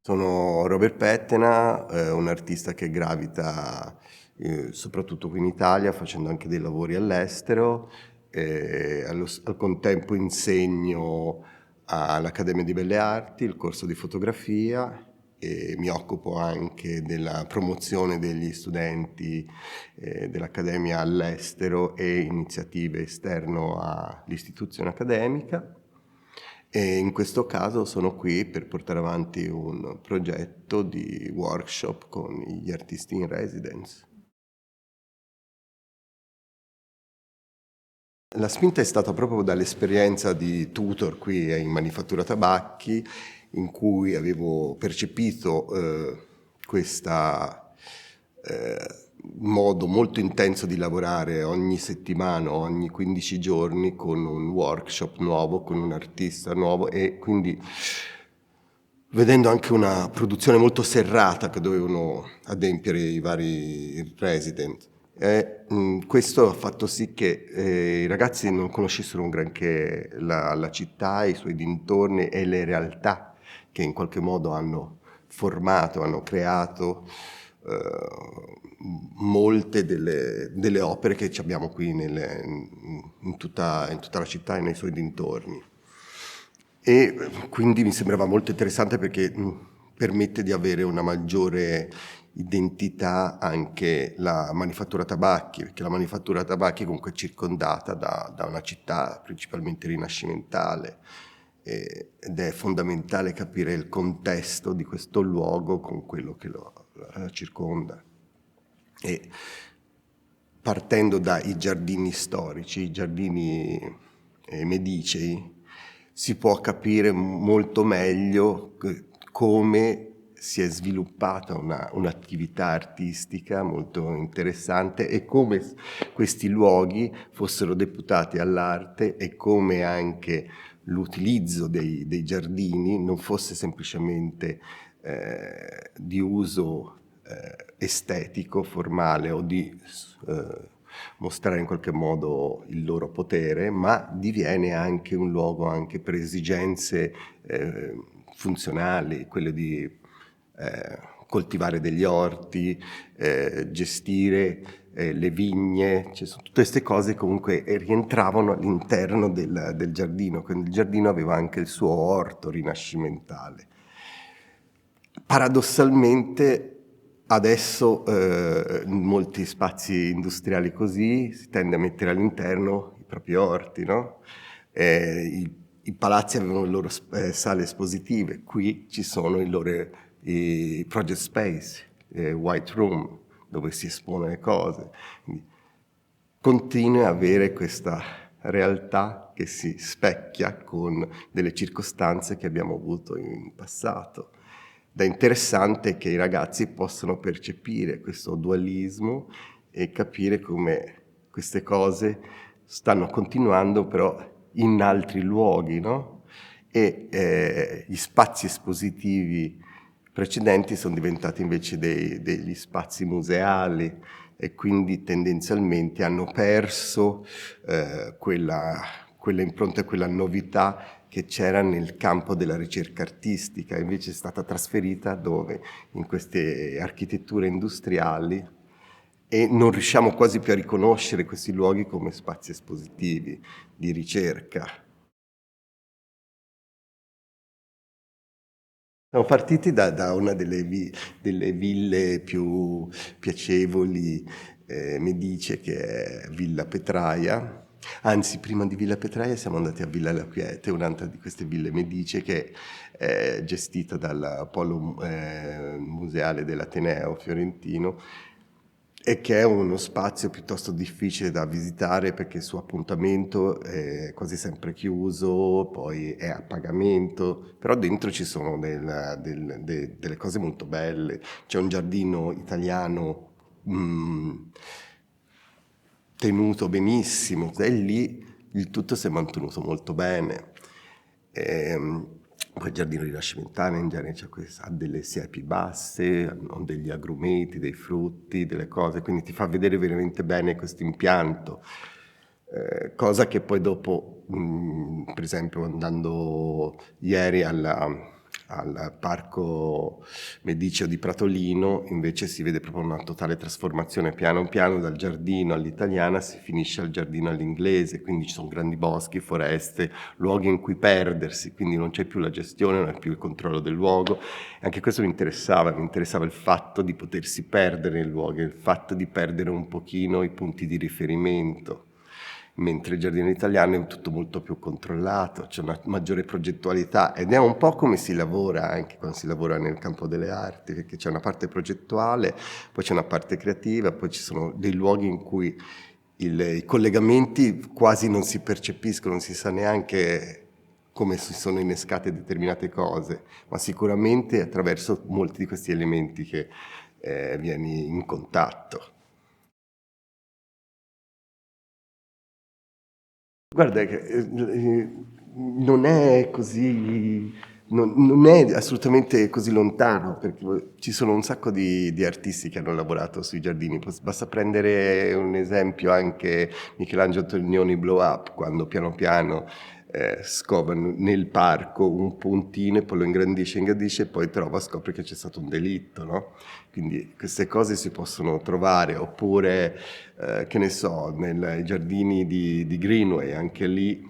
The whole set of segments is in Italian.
Sono Robert Pettena, un artista che gravita soprattutto qui in Italia, facendo anche dei lavori all'estero. Al contempo insegno all'Accademia di Belle Arti il corso di fotografia e mi occupo anche della promozione degli studenti dell'Accademia all'estero e iniziative esterno all'istituzione accademica. E in questo caso sono qui per portare avanti un progetto di workshop con gli artisti in residence. La spinta è stata proprio dall'esperienza di tutor qui in Manifattura Tabacchi, in cui avevo percepito questo modo molto intenso di lavorare ogni settimana, ogni 15 giorni, con un workshop nuovo, con un artista nuovo, e quindi vedendo anche una produzione molto serrata che dovevano adempiere i vari resident. Questo ha fatto sì che i ragazzi non conoscessero un granché la città, i suoi dintorni e le realtà che in qualche modo hanno formato, hanno creato molte delle opere che abbiamo qui in tutta la città e nei suoi dintorni. E quindi mi sembrava molto interessante perché permette di avere una maggiore identità anche la Manifattura Tabacchi, perché la Manifattura Tabacchi comunque è circondata da una città principalmente rinascimentale, ed è fondamentale capire il contesto di questo luogo con quello che lo circonda. E partendo dai giardini storici, i giardini medicei, si può capire molto meglio come si è sviluppata un'attività artistica molto interessante e come questi luoghi fossero deputati all'arte e come anche l'utilizzo dei giardini non fosse semplicemente di uso estetico, formale o di mostrare in qualche modo il loro potere, ma diviene anche un luogo anche per esigenze funzionali, quello di coltivare degli orti, gestire le vigne, cioè, tutte queste cose comunque rientravano all'interno del giardino, quindi il giardino aveva anche il suo orto rinascimentale. Paradossalmente adesso in molti spazi industriali così si tende a mettere all'interno i propri orti, no? I palazzi avevano le loro sale espositive, qui ci sono i project space, white room, dove si espone le cose. Quindi continui a avere questa realtà che si specchia con delle circostanze che abbiamo avuto in passato. Ed è interessante che i ragazzi possano percepire questo dualismo e capire come queste cose stanno continuando però in altri luoghi, no? E gli spazi espositivi precedenti sono diventati invece degli spazi museali e quindi tendenzialmente hanno perso quella impronta e quella novità che c'era nel campo della ricerca artistica, invece è stata trasferita dove? In queste architetture industriali, e non riusciamo quasi più a riconoscere questi luoghi come spazi espositivi di ricerca. Siamo partiti da una delle ville più piacevoli medicee, che è Villa Petraia. Anzi, prima di Villa Petraia siamo andati a Villa La Quiete, un'altra di queste ville medicee che è gestita dal polo museale dell'Ateneo fiorentino e che è uno spazio piuttosto difficile da visitare perché il suo appuntamento è quasi sempre chiuso, poi è a pagamento, però dentro ci sono delle cose molto belle. C'è un giardino italiano tenuto benissimo e lì il tutto si è mantenuto molto bene. Poi il giardino rinascimentale in genere ha delle siepi basse, hanno degli agrumeti, dei frutti, delle cose, quindi ti fa vedere veramente bene questo impianto. Cosa che poi dopo, per esempio andando ieri al Parco Mediceo di Pratolino invece si vede proprio una totale trasformazione piano piano dal giardino all'italiana si finisce al giardino all'inglese, quindi ci sono grandi boschi, foreste, luoghi in cui perdersi, quindi non c'è più la gestione, non è più il controllo del luogo. Anche questo mi interessava il fatto di potersi perdere nei luoghi, il fatto di perdere un pochino i punti di riferimento. Mentre il giardino italiano è tutto molto più controllato, c'è una maggiore progettualità ed è un po' come si lavora anche quando si lavora nel campo delle arti, perché c'è una parte progettuale, poi c'è una parte creativa, poi ci sono dei luoghi in cui i collegamenti quasi non si percepiscono, non si sa neanche come si sono innescate determinate cose, ma sicuramente attraverso molti di questi elementi che vieni in contatto. Guarda che non è così, non è assolutamente così lontano, perché ci sono un sacco di artisti che hanno lavorato sui giardini. Basta prendere un esempio anche Michelangelo Antonioni Blow Up, quando piano piano scova nel parco un puntino e poi lo ingrandisce e poi scopre che c'è stato un delitto, no? Quindi queste cose si possono trovare, oppure che ne so, nei giardini di Greenway, anche lì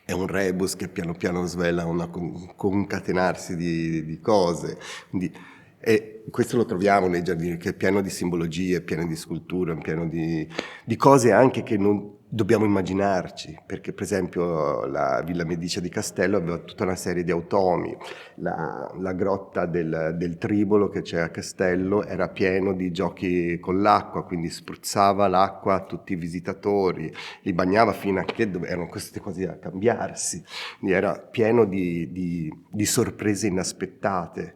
è un rebus che piano piano svela un concatenarsi di cose. Quindi, e questo lo troviamo nei giardini, che è pieno di simbologie, pieno di sculture, pieno di cose anche che non dobbiamo immaginarci, perché per esempio la Villa Medicea di Castello aveva tutta una serie di automi, la grotta del Tribolo che c'è a Castello era pieno di giochi con l'acqua, quindi spruzzava l'acqua a tutti i visitatori, li bagnava fino a che erano queste cose a cambiarsi, quindi era pieno di sorprese inaspettate.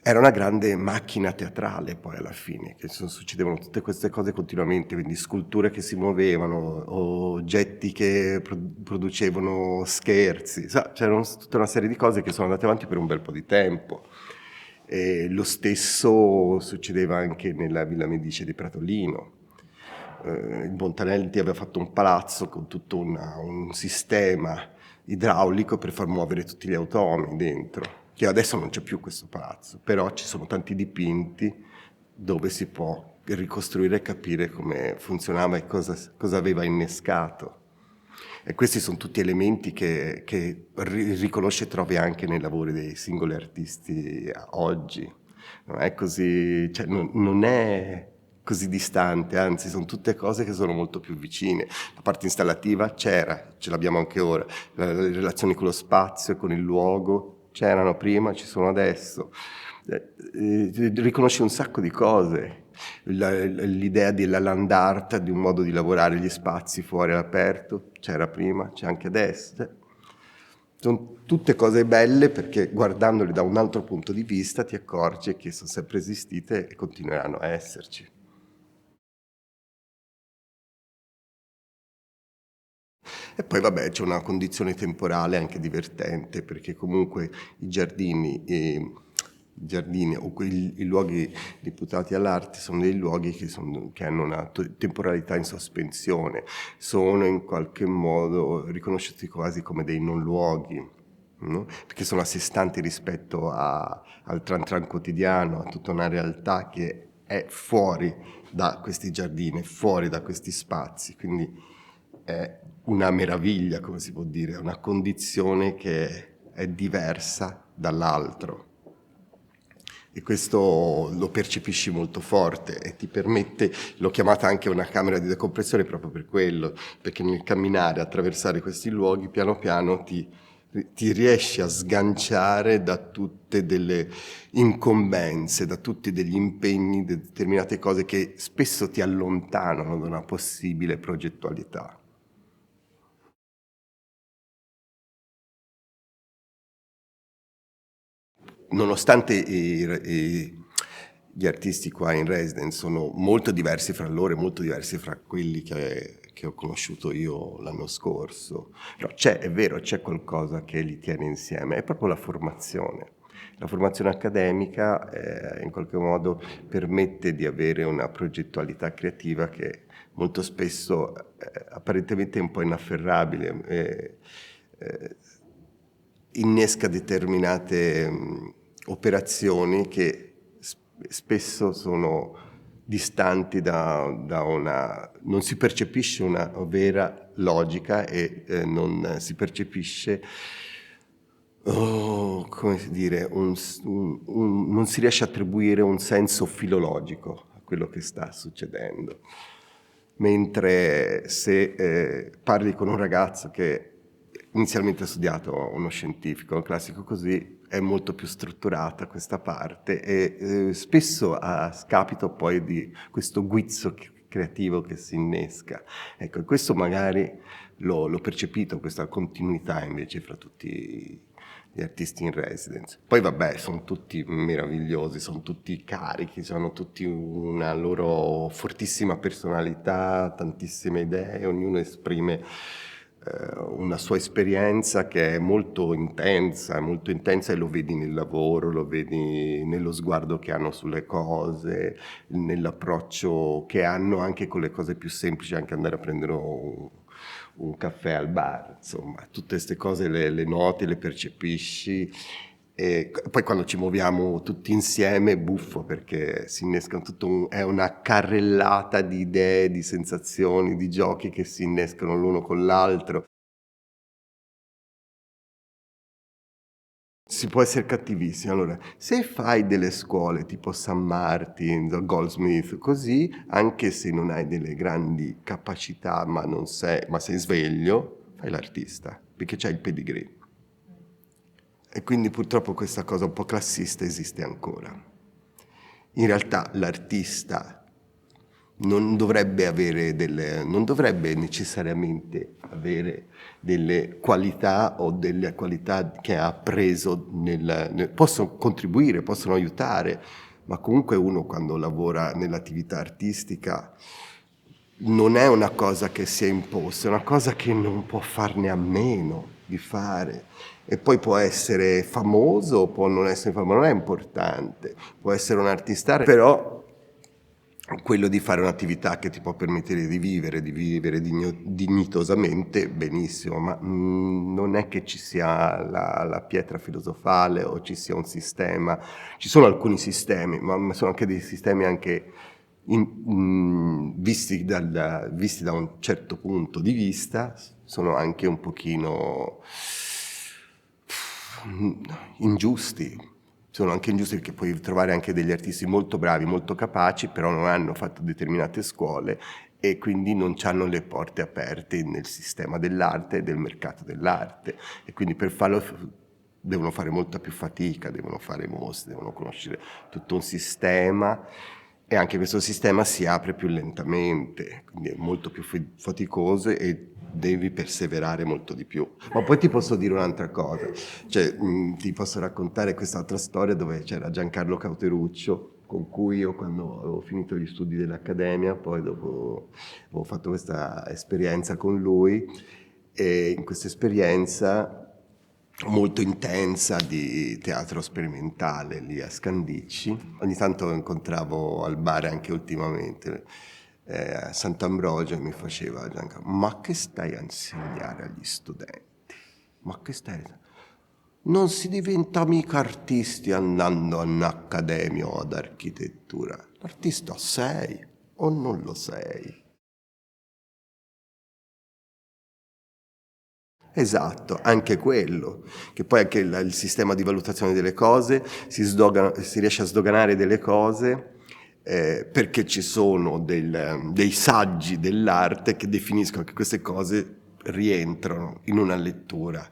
Era una grande macchina teatrale poi alla fine, che succedevano tutte queste cose continuamente, quindi sculture che si muovevano, oggetti che producevano scherzi, c'erano tutta una serie di cose che sono andate avanti per un bel po' di tempo. E lo stesso succedeva anche nella Villa Medicea di Pratolino. Il Montanelli aveva fatto un palazzo con tutto un sistema idraulico per far muovere tutti gli automi dentro, che adesso non c'è più questo palazzo, però ci sono tanti dipinti dove si può ricostruire e capire come funzionava e cosa aveva innescato. E questi sono tutti elementi che riconosce e trovi anche nei lavori dei singoli artisti oggi. Non è così, cioè non è così distante, anzi sono tutte cose che sono molto più vicine. La parte installativa c'era, ce l'abbiamo anche ora, le relazioni con lo spazio e con il luogo c'erano prima, ci sono adesso. Riconosci un sacco di cose, l'idea della land art, di un modo di lavorare gli spazi fuori all'aperto, c'era prima, c'è anche adesso. Sono tutte cose belle perché guardandole da un altro punto di vista ti accorgi che sono sempre esistite e continueranno a esserci. E poi vabbè c'è una condizione temporale anche divertente perché comunque i giardini o i luoghi deputati all'arte sono dei luoghi che hanno una temporalità in sospensione, sono in qualche modo riconosciuti quasi come dei non luoghi, no? Perché sono a sé stanti rispetto al tran tran quotidiano, a tutta una realtà che è fuori da questi giardini, fuori da questi spazi, quindi è una meraviglia, come si può dire, è una condizione che è diversa dall'altro. E questo lo percepisci molto forte e ti permette, l'ho chiamata anche una camera di decompressione proprio per quello, perché nel camminare, attraversare questi luoghi, piano piano ti riesci a sganciare da tutte delle incombenze, da tutti degli impegni, da determinate cose che spesso ti allontanano da una possibile progettualità. Nonostante gli artisti qua in residence sono molto diversi fra loro e molto diversi fra quelli che ho conosciuto io l'anno scorso, però è vero, c'è qualcosa che li tiene insieme, è proprio la formazione. La formazione accademica in qualche modo permette di avere una progettualità creativa che molto spesso apparentemente è un po' inafferrabile. innesca determinate operazioni che spesso sono distanti da una... non si percepisce una vera logica e non si percepisce, come dire, non si riesce a attribuire un senso filologico a quello che sta succedendo. Mentre se parli con un ragazzo che inizialmente ha studiato uno scientifico, un classico così, è molto più strutturata questa parte e spesso a scapito poi di questo guizzo creativo che si innesca. Ecco, questo magari l'ho percepito, questa continuità invece fra tutti gli artisti in residence. Poi vabbè, sono tutti meravigliosi, sono tutti carichi, hanno tutti una loro fortissima personalità, tantissime idee, ognuno esprime una sua esperienza che è molto intensa e lo vedi nel lavoro, lo vedi nello sguardo che hanno sulle cose, nell'approccio che hanno anche con le cose più semplici, anche andare a prendere un caffè al bar, insomma, tutte queste cose le noti, le percepisci. E poi quando ci muoviamo tutti insieme è buffo perché si innescano è una carrellata di idee, di sensazioni, di giochi che si innescano l'uno con l'altro. Si può essere cattivissimi. Allora, se fai delle scuole tipo San Martin, Goldsmith, così, anche se non hai delle grandi capacità, ma sei sveglio, fai l'artista, perché c'hai il pedigree. E quindi purtroppo questa cosa un po' classista esiste ancora. In realtà l'artista non dovrebbe necessariamente avere delle qualità o delle qualità che ha appreso, possono contribuire, possono aiutare, ma comunque uno quando lavora nell'attività artistica non è una cosa che si è imposta, è una cosa che non può farne a meno di fare. E poi può essere famoso, può non essere famoso, non è importante, può essere un artista, però quello di fare un'attività che ti può permettere di vivere dignitosamente, benissimo, ma non è che ci sia la pietra filosofale o ci sia un sistema. Ci sono alcuni sistemi, ma sono anche dei sistemi anche visti da un certo punto di vista, sono anche un pochino ingiusti. Sono anche ingiusti perché puoi trovare anche degli artisti molto bravi, molto capaci, però non hanno fatto determinate scuole e quindi non hanno le porte aperte nel sistema dell'arte e del mercato dell'arte. E quindi per farlo devono fare molta più fatica, devono fare mostre, devono conoscere tutto un sistema e anche questo sistema si apre più lentamente, quindi è molto più faticoso e devi perseverare molto di più. Ma poi ti posso dire un'altra cosa, cioè ti posso raccontare quest'altra storia dove c'era Giancarlo Cauteruccio, con cui io quando avevo finito gli studi dell'Accademia, poi dopo avevo fatto questa esperienza con lui e in questa esperienza molto intensa di teatro sperimentale lì a Scandicci. Ogni tanto lo incontravo al bar anche ultimamente. A Sant'Ambrogio mi faceva Giancarlo, ma che stai a insegnare agli studenti? Ma che stai a... Non si diventa mica artisti andando all'accademia o ad architettura. L'artista sei o non lo sei? Esatto, anche quello, che poi anche il sistema di valutazione delle cose si riesce a sdoganare delle cose perché ci sono dei saggi dell'arte che definiscono che queste cose rientrano in una lettura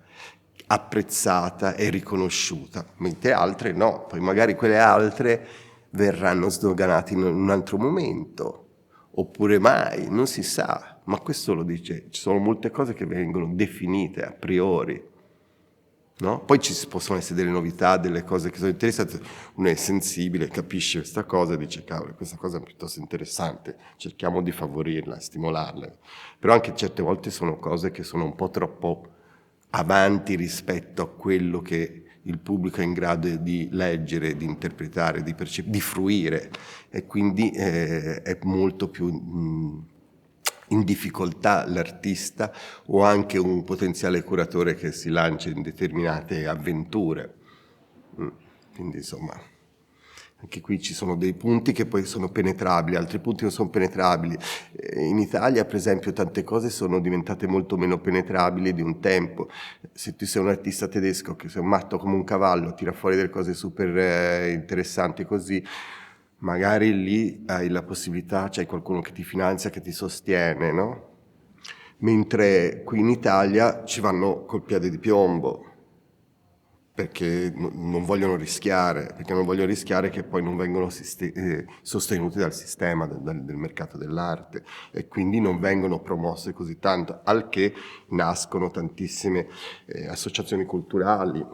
apprezzata e riconosciuta, mentre altre no, poi magari quelle altre verranno sdoganate in un altro momento, oppure mai, non si sa, ma questo lo dice, ci sono molte cose che vengono definite a priori, no? Poi ci possono essere delle novità, delle cose che sono interessanti, uno è sensibile, capisce questa cosa e dice cavolo, questa cosa è piuttosto interessante, cerchiamo di favorirla, stimolarla, però anche certe volte sono cose che sono un po' troppo avanti rispetto a quello che il pubblico è in grado di leggere, di interpretare, di fruire e quindi è molto più in difficoltà l'artista o anche un potenziale curatore che si lancia in determinate avventure. Quindi insomma, anche qui ci sono dei punti che poi sono penetrabili, altri punti non sono penetrabili. In Italia, per esempio, tante cose sono diventate molto meno penetrabili di un tempo. Se tu sei un artista tedesco che sei un matto come un cavallo, tira fuori delle cose super interessanti così, magari lì hai la possibilità, c'hai qualcuno che ti finanzia, che ti sostiene, no? Mentre qui in Italia ci vanno col piede di piombo, perché non vogliono rischiare, che poi non vengono sostenuti dal sistema del mercato dell'arte e quindi non vengono promosse così tanto, al che nascono tantissime associazioni culturali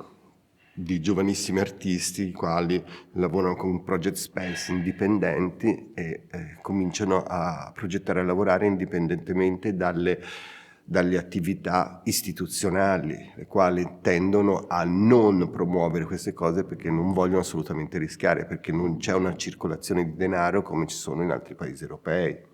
di giovanissimi artisti i quali lavorano con project space indipendenti e cominciano a progettare e a lavorare indipendentemente dalle attività istituzionali, le quali tendono a non promuovere queste cose perché non vogliono assolutamente rischiare, perché non c'è una circolazione di denaro come ci sono in altri paesi europei.